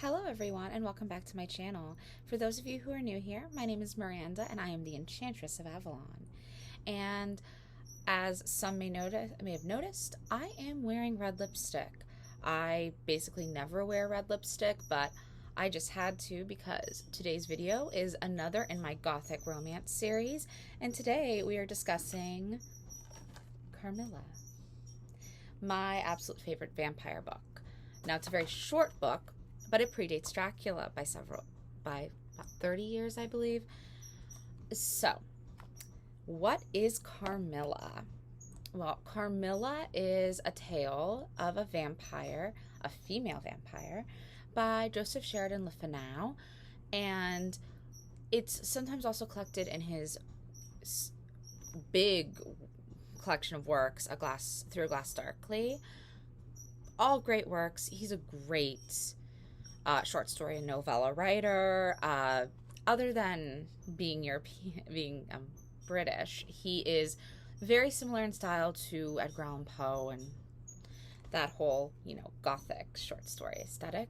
Hello everyone and welcome back to my channel. For those of you who are new here, my name is Miranda and I am the Enchantress of Avalon. And as some may have noticed, I am wearing red lipstick. I basically never wear red lipstick, but I just had to because today's video is another in my gothic romance series, and today we are discussing Carmilla, my absolute favorite vampire book. Now, it's a very short book, but it predates Dracula by about 30 years, I believe. So, what is Carmilla? Well, Carmilla is a tale of a vampire, a female vampire, by Joseph Sheridan Le Fanu, and it's sometimes also collected in his big collection of works, Through a Glass Darkly. All great works. He's a great short story and novella writer. Other than being British, he is very similar in style to Edgar Allan Poe and that whole, gothic short story aesthetic.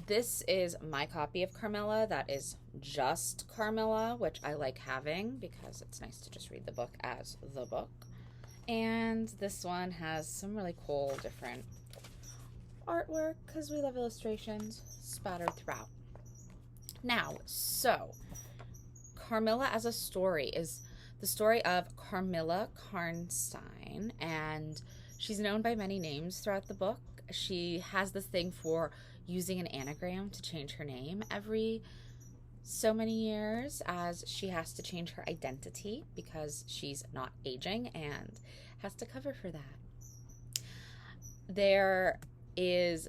This is my copy of Carmilla. That is just Carmilla, which I like having because it's nice to just read the book as the book. And this one has some really cool different artwork because we love illustrations spattered throughout. Now, so Carmilla as a story is the story of Carmilla Karnstein, and she's known by many names throughout the book. She has this thing for using an anagram to change her name every so many years, as she has to change her identity because she's not aging and has to cover for that. There is,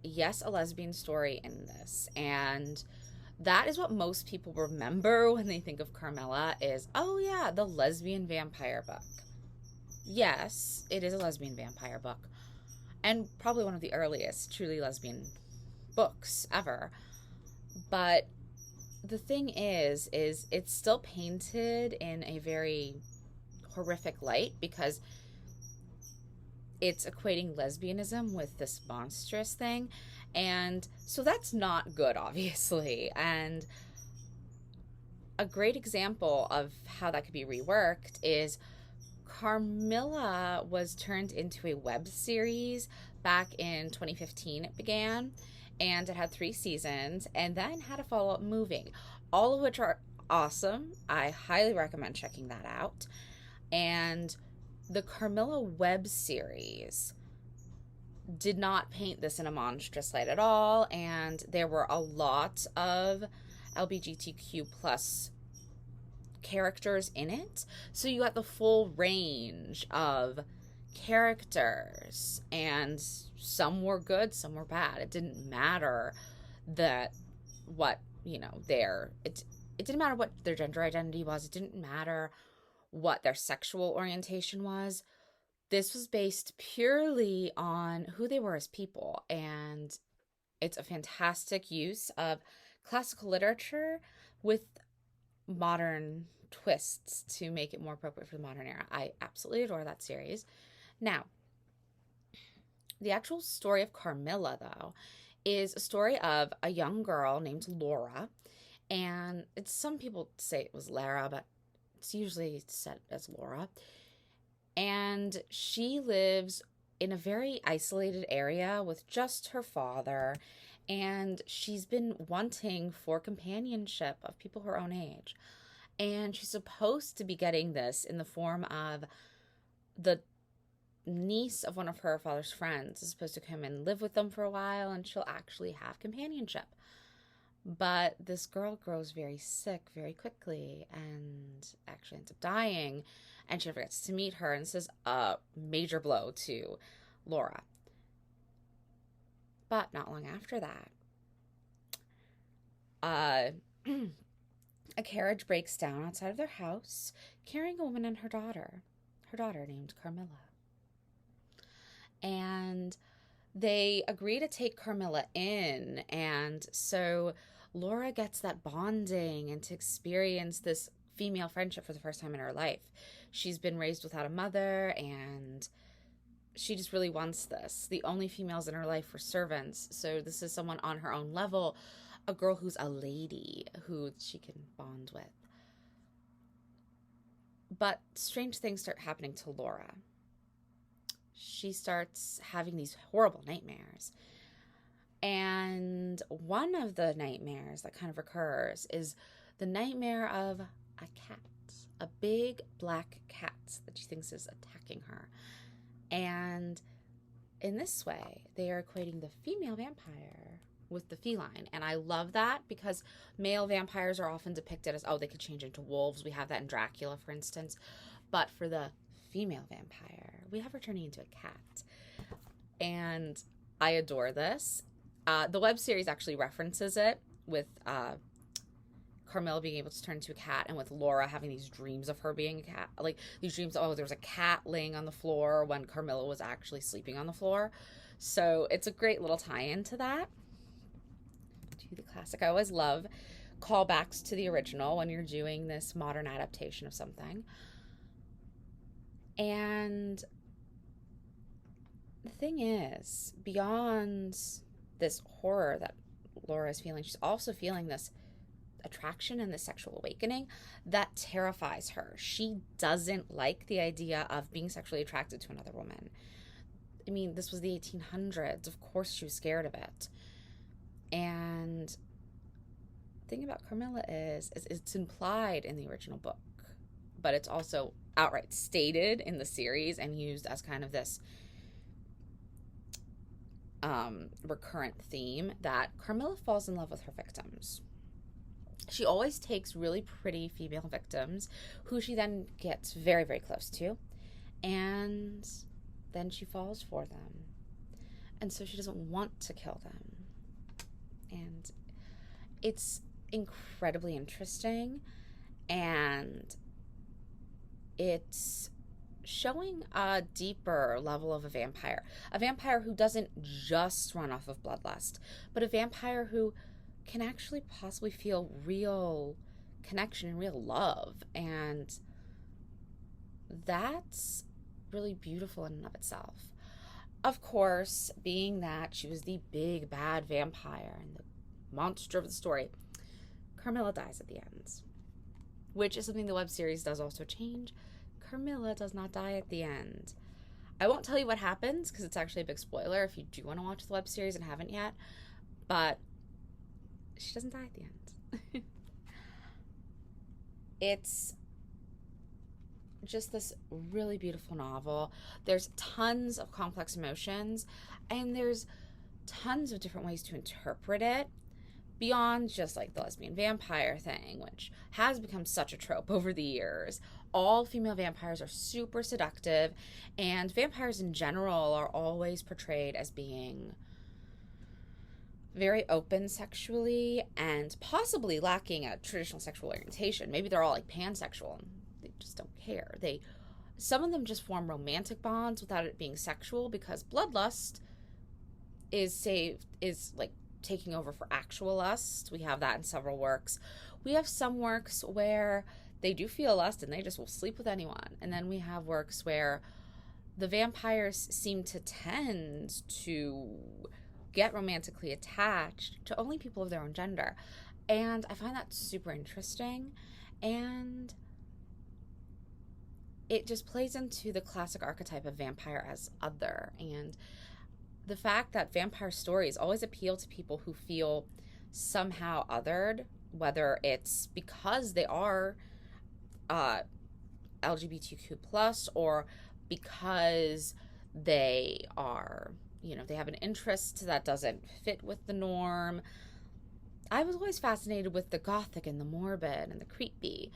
yes, a lesbian story in this, and that is what most people remember when they think of Carmilla is, oh yeah, the lesbian vampire book. Yes, it is a lesbian vampire book, and probably one of the earliest truly lesbian books ever. But the thing is it's still painted in a very horrific light because it's equating lesbianism with this monstrous thing, and so that's not good, obviously. And a great example of how that could be reworked is Carmilla was turned into a web series back in 2015. It began, and it had 3 seasons and then had a follow-up movie, all of which are awesome. I highly recommend checking that out. And the Carmilla web series did not paint this in a monstrous light at all, and there were a lot of LGBTQ plus characters in it, so you got the full range of characters, and some were good, some were bad. It didn't matter that what, it didn't matter what their gender identity was. It didn't matter what their sexual orientation was. This was based purely on who they were as people, and it's a fantastic use of classical literature with modern twists to make it more appropriate for the modern era. I absolutely adore that series. Now, the actual story of Carmilla, though, is a story of a young girl named Laura, and some people say it was Lara, but it's usually said as Laura. And she lives in a very isolated area with just her father, and she's been wanting for companionship of people her own age. And she's supposed to be getting this in the form of the niece of one of her father's friends is supposed to come and live with them for a while, and she'll actually have companionship. But this girl grows very sick very quickly and actually ends up dying, and she forgets to meet her, and this is a major blow to Laura. But not long after that, a carriage breaks down outside of their house carrying a woman and her daughter named Carmilla. And they agree to take Carmilla in, and so Laura gets that bonding and to experience this female friendship for the first time in her life. She's been raised without a mother, and she just really wants this. The only females in her life were servants, so this is someone on her own level, a girl who's a lady who she can bond with. But strange things start happening to Laura. She starts having these horrible nightmares. And one of the nightmares that kind of recurs is the nightmare of a cat, a big black cat that she thinks is attacking her. And in this way, they are equating the female vampire with the feline. And I love that because male vampires are often depicted as, oh, they could change into wolves. We have that in Dracula, for instance. But for the female vampire, we have her turning into a cat. And I adore this. The web series actually references it with Carmilla being able to turn into a cat, and with Laura having these dreams of her being a cat. Like, these dreams, oh, there was a cat laying on the floor when Carmilla was actually sleeping on the floor. So it's a great little tie-in to that. To the classic. I always love callbacks to the original when you're doing this modern adaptation of something. And the thing is, beyond this horror that Laura is feeling, she's also feeling this attraction and this sexual awakening that terrifies her. She doesn't like the idea of being sexually attracted to another woman. I mean, this was the 1800s. Of course she was scared of it. And the thing about Carmilla is it's implied in the original book, but it's also outright stated in the series and used as kind of this recurrent theme that Carmilla falls in love with her victims. She always takes really pretty female victims who she then gets very, very close to, and then she falls for them. And so she doesn't want to kill them. And it's incredibly interesting, and it's showing a deeper level of a vampire who doesn't just run off of bloodlust, but a vampire who can actually possibly feel real connection and real love. And that's really beautiful in and of itself. Of course, being that she was the big bad vampire and the monster of the story, Carmilla dies at the end, which is something the web series does also change. Carmilla does not die at the end. I won't tell you what happens because it's actually a big spoiler if you do want to watch the web series and haven't yet, but she doesn't die at the end. It's just this really beautiful novel. There's tons of complex emotions, and there's tons of different ways to interpret it beyond just like the lesbian vampire thing, which has become such a trope over the years. All female vampires are super seductive, and vampires in general are always portrayed as being very open sexually and possibly lacking a traditional sexual orientation. Maybe they're all like pansexual and they just don't care. Some of them just form romantic bonds without it being sexual because bloodlust is like taking over for actual lust. We have that in several works. We have some works where they do feel lust and they just will sleep with anyone. And then we have works where the vampires seem to tend to get romantically attached to only people of their own gender. And I find that super interesting. And it just plays into the classic archetype of vampire as other. And the fact that vampire stories always appeal to people who feel somehow othered, whether it's because they are LGBTQ plus or because they are, they have an interest that doesn't fit with the norm. I was always fascinated with the gothic and the morbid and the creepy,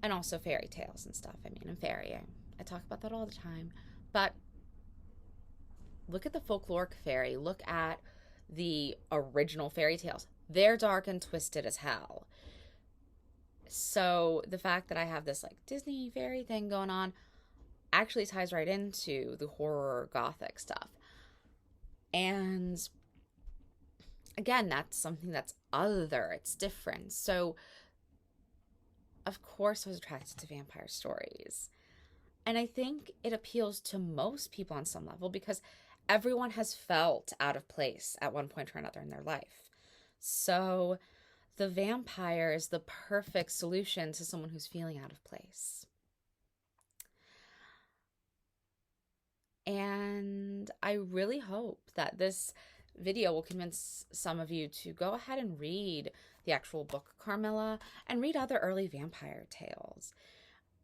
and also fairy tales and stuff. I mean, I'm fairy. I talk about that all the time. But look at the folkloric fairy. Look at the original fairy tales. They're dark and twisted as hell. So the fact that I have this like Disney fairy thing going on actually ties right into the horror gothic stuff. And again, that's something that's other. It's different. So of course I was attracted to vampire stories. And I think it appeals to most people on some level because everyone has felt out of place at one point or another in their life. So the vampire is the perfect solution to someone who's feeling out of place. And I really hope that this video will convince some of you to go ahead and read the actual book Carmilla and read other early vampire tales.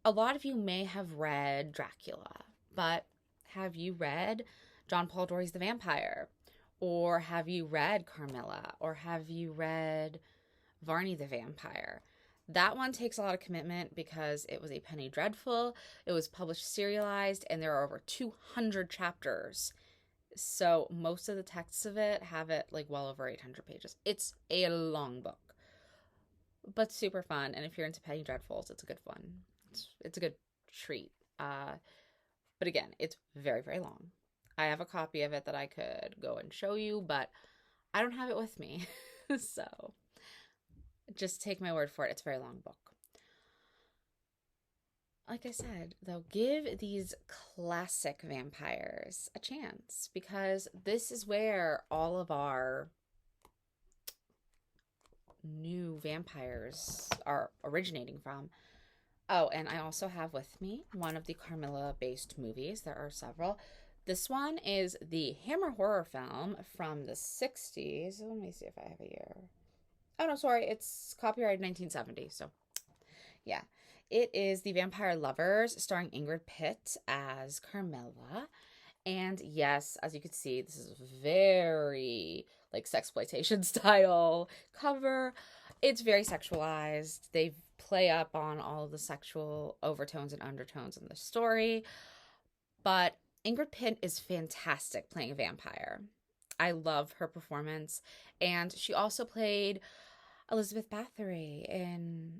A lot of you may have read Dracula, but have you read John Paul Dory's The Vampire? Or have you read Carmilla? Or have you read Varney the Vampire? That one takes a lot of commitment because it was a penny dreadful. It was published serialized, and there are over 200 chapters. So most of the texts of it have it like well over 800 pages. It's a long book, but super fun. And if you're into penny dreadfuls, it's a good one. It's a good treat. But again, it's very, very long. I have a copy of it that I could go and show you, but I don't have it with me. So just take my word for it. It's a very long book. Like I said, though, give these classic vampires a chance because this is where all of our new vampires are originating from. Oh, and I also have with me one of the Carmilla-based movies. There are several. This one is the Hammer horror film from the 60s. Let me see if I have a year. Oh, no, sorry. It's copyrighted 1970. So, yeah. It is The Vampire Lovers, starring Ingrid Pitt as Carmilla. And yes, as you can see, this is very like sexploitation style cover. It's very sexualized. They play up on all of the sexual overtones and undertones in the story. But Ingrid Pitt is fantastic playing a vampire. I love her performance. And she also played Elizabeth Bathory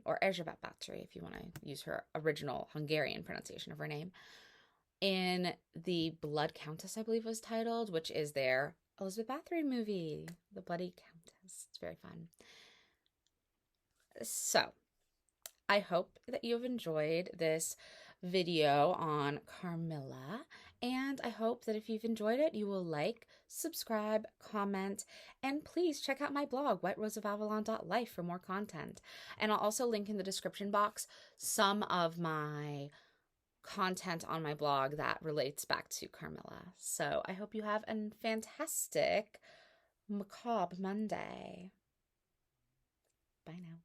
or Erzsébet Bathory, if you want to use her original Hungarian pronunciation of her name, in the Blood Countess, I believe was titled, which is their Elizabeth Bathory movie, The Bloody Countess. It's very fun. So, I hope that you've enjoyed this video on Carmilla, and I hope that if you've enjoyed it, you will like, subscribe, comment, and please check out my blog, whiteroseofavalon.life, for more content. And I'll also link in the description box some of my content on my blog that relates back to Carmilla. So I hope you have a fantastic macabre Monday. Bye now.